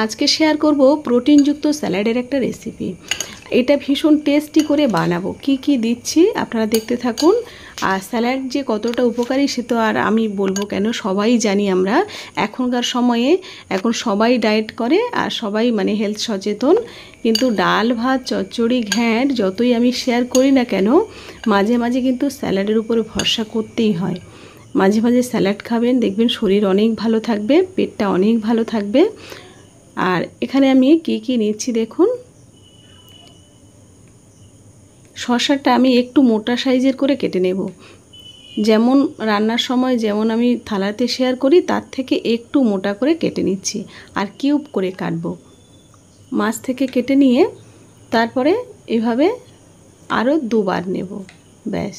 আজকে শেয়ার করব প্রোটিনযুক্ত স্যালাডের একটা রেসিপি। এটা ভীষণ টেস্টি করে বানাবো। কি কি দিচ্ছি আপনারা দেখতে থাকুন। আর স্যালাড যে কতটা উপকারী সে তো আর আমি বলবো কেন, সবাই জানি আমরা। এখনকার সময়ে এখন সবাই ডায়েট করে আর সবাই মানে হেলথ সচেতন, কিন্তু ডাল ভাত চচ্চড়ি ঘ্যাঁট যতই আমি শেয়ার করি না কেন, মাঝে মাঝে কিন্তু স্যালাডের উপরে ভরসা করতেই হয়। মাঝে মাঝে স্যালাড খাবেন, দেখবেন শরীর অনেক ভালো থাকবে, পেটটা অনেক ভালো থাকবে। আর এখানে আমি কি নিচ্ছি দেখুন। শসাটা আমি একটু মোটা সাইজের করে কেটে নেব, যেমন রান্নার সময় যেমন আমি থালাতে শেয়ার করি তার থেকে একটু মোটা করে কেটে নিচ্ছি আর কিউব করে কাটবো। মাছ থেকে কেটে নিয়ে তারপরে এভাবে আরও দুবার নেব। ব্যাস,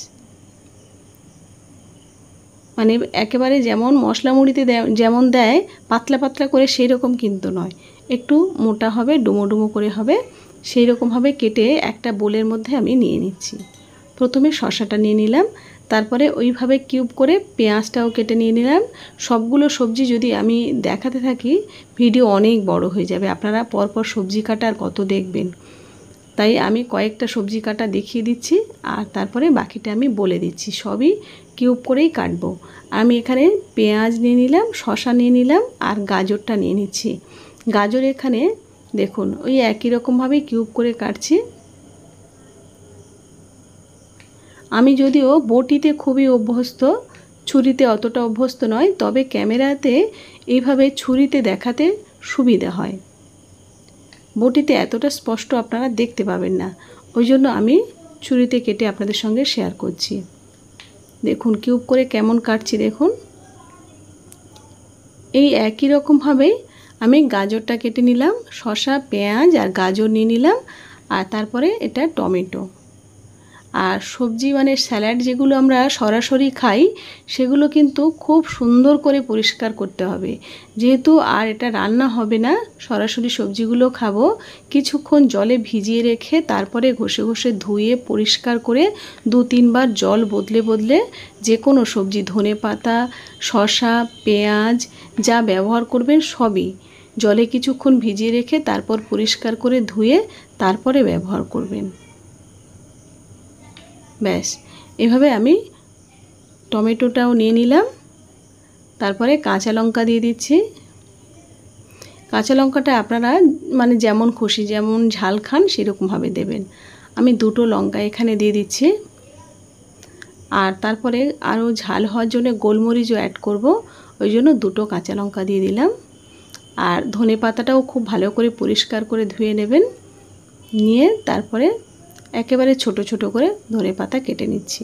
মানে একেবারে যেমন মশলা মুড়িতে যেমন দেয় পাতলা পাতলা করে সেই রকম কিন্তু নয়, একটু মোটা হবে, ডুমো ডুমো করে হবে, সেই রকমভাবে কেটে একটা বোলের মধ্যে আমি নিয়ে নিচ্ছি। প্রথমে শসাটা নিয়ে নিলাম, তারপরে ওইভাবে কিউব করে পেঁয়াজটাও কেটে নিয়ে নিলাম। সবগুলো সবজি যদি আমি দেখাতে থাকি ভিডিও অনেক বড় হয়ে যাবে, আপনারা পরপর সবজি কাটা আর কত দেখবেন, তাই আমি কয়েকটা সবজি কাটা দেখিয়ে দিচ্ছি আর তারপরে বাকিটা আমি বলে দিচ্ছি। সবই কিউব করেই কাটবো। আমি এখানে পেঁয়াজ নিয়ে নিলাম, শসা নিয়ে নিলাম আর গাজরটা নিয়ে নিচ্ছি। গাজর এখানে দেখুন ওই একই রকমভাবেই কিউব করে কাটছি। আমি যদিও বটিতে খুবই অভ্যস্ত, ছুরিতে অতটা অভ্যস্ত নয়, তবে ক্যামেরাতে এইভাবে ছুরিতে দেখাতে সুবিধা হয়। বটিতে এতটা স্পষ্ট আপনারা দেখতে পাবেন না, ওই জন্য আমি ছুরিতে কেটে আপনাদের সঙ্গে শেয়ার করছি। দেখুন কিউব করে কেমন কাটছি দেখুন। এই একই রকমভাবেই আমি গাজরটা কেটে নিলাম, শসা পেঁয়াজ আর গাজর নিয়ে নিলাম, আর তারপরে এটা টমেটো। আর সবজি মানে স্যালাড যেগুলো আমরা সরাসরি খাই সেগুলো কিন্তু খুব সুন্দর করে পরিষ্কার করতে হবে, যেহেতু আর এটা রান্না হবে না, সরাসরি সবজিগুলো খাবো। কিছুক্ষণ জলে ভিজিয়ে রেখে তারপরে ঘষে ঘষে ধুয়ে পরিষ্কার করে 2-3 বার জল বদলে বদলে যে কোনো সবজি, ধনেপাতা, শসা, পেঁয়াজ যা ব্যবহার করবেন সবই জলে কিছুক্ষণ ভিজিয়ে রেখে তারপর পরিষ্কার করে ধুয়ে তারপরে ব্যবহার করবেন। ব্যাস, এভাবে আমি টমেটোটাও নিয়ে নিলাম, তারপরে কাঁচা লঙ্কা দিয়ে দিচ্ছি। কাঁচা লঙ্কাটা আপনারা মানে যেমন খুশি, যেমন ঝাল খান সেরকমভাবে দেবেন। আমি 2টো লঙ্কা এখানে দিয়ে দিচ্ছি, আর তারপরে আরও ঝাল হওয়ার জন্য গোলমরিচও অ্যাড করব, ওই জন্য 2টো কাঁচা লঙ্কা দিয়ে দিলাম। আর ধনে পাতাটাও খুব ভালো করে পরিষ্কার করে ধুয়ে নেবেন, নিয়ে তারপরে একেবারে ছোট ছোট করে ধনে পাতা কেটে নিচ্ছি।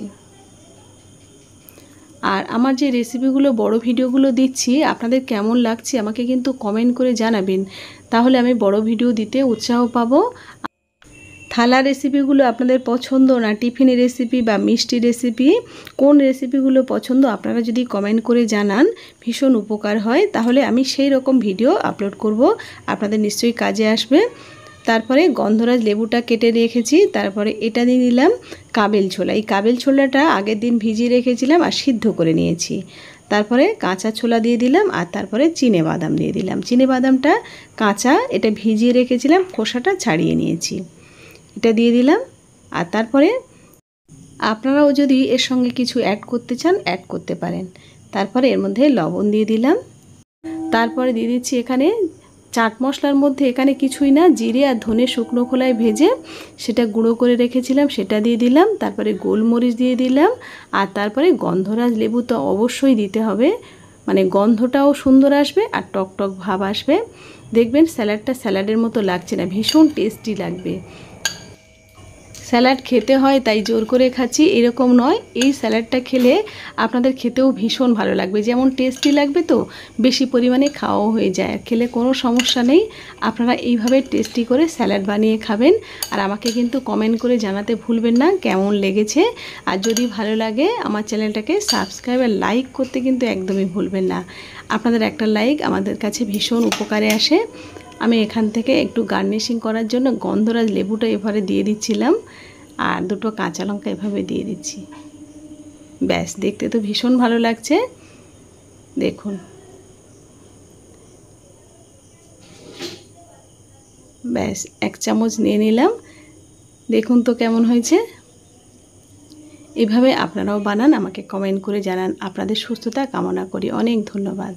আর আমার যে রেসিপিগুলো বড় ভিডিওগুলো দিচ্ছি আপনাদের কেমন লাগছে আমাকে কিন্তু কমেন্ট করে জানাবেন, তাহলে আমি বড় ভিডিও দিতে উৎসাহ পাবো। থালা রেসিপিগুলো আপনাদের পছন্দ না টিফিনের রেসিপি বা মিষ্টি রেসিপি, কোন রেসিপিগুলো পছন্দ আপনারা যদি কমেন্ট করে জানান ভীষণ উপকার হয়, তাহলে আমি সেই রকম ভিডিও আপলোড করব, আপনাদের নিশ্চয়ই কাজে আসবে। তারপরে গন্ধরাজ লেবুটা কেটে রেখেছি, তারপরে এটা দিয়ে নিলাম কাবেল ছোলা। এই কাবেল ছোলাটা আগের দিন ভিজিয়ে রেখেছিলাম আর সিদ্ধ করে নিয়েছি। তারপরে কাঁচা ছোলা দিয়ে দিলাম আর তারপরে চিনে বাদাম দিয়ে দিলাম। চিনে বাদামটা কাঁচা, এটা ভিজিয়ে রেখেছিলাম, খোসাটা ছাড়িয়ে নিয়েছি, এটা দিয়ে দিলাম। আর তারপরে আপনারাও যদি এর সঙ্গে কিছু অ্যাড করতে চান অ্যাড করতে পারেন। তারপরে এর মধ্যে লবণ দিয়ে দিলাম, তারপরে দিয়ে দিচ্ছি এখানে চাট মশলার মধ্যে, এখানে কিছুই না, জিরে আর ধনে শুকনো খোলায় ভেজে সেটা গুঁড়ো করে রেখেছিলাম, সেটা দিয়ে দিলাম। তারপরে গোলমরিচ দিয়ে দিলাম, আর তারপরে গন্ধরাজ লেবু তো অবশ্যই দিতে হবে, মানে গন্ধটাও সুন্দর আসবে আর টক টক ভাব আসবে। দেখবেন স্যালাডটা স্যালাডের মতো লাগছে না, ভীষণ টেস্টি লাগবে। স্যালাড খেতে হয় তাই জোর করে খাচ্ছি এরকম নয়, এই স্যালাডটা খেলে আপনাদের খেতেও ভীষণ ভালো লাগবে, যেমন টেস্টি লাগবে তো বেশি পরিমাণে খাওয়াও হয়ে যায়, খেলে কোনো সমস্যা নেই। আপনারা এইভাবে টেস্টি করে স্যালাড বানিয়ে খাবেন, আর আমাকে কিন্তু কমেন্ট করে জানাতে ভুলবেন না কেমন লেগেছে। আর যদি ভালো লাগে আমার চ্যানেলটাকে সাবস্ক্রাইব আর লাইক করতে কিন্তু একদমই ভুলবেন না, আপনাদের একটা লাইক আমাদের কাছে ভীষণ উপকারে আসে। আমি এখান থেকে একটু গার্নিশিং করার জন্য গন্ধরাজ লেবুটা এভাবে দিয়ে দিচ্ছিলাম, আর 2টো কাঁচা লঙ্কা এভাবে দিয়ে দিচ্ছি। ব্যাস, দেখতে তো ভীষণ ভালো লাগছে দেখুন। ব্যাস 1 চামচ নিয়ে নিলাম। দেখুন তো কেমন হয়েছে। এভাবে আপনারাও বানান, আমাকে কমেন্ট করে জানান। আপনাদের সুস্থতা কামনা করি। অনেক ধন্যবাদ।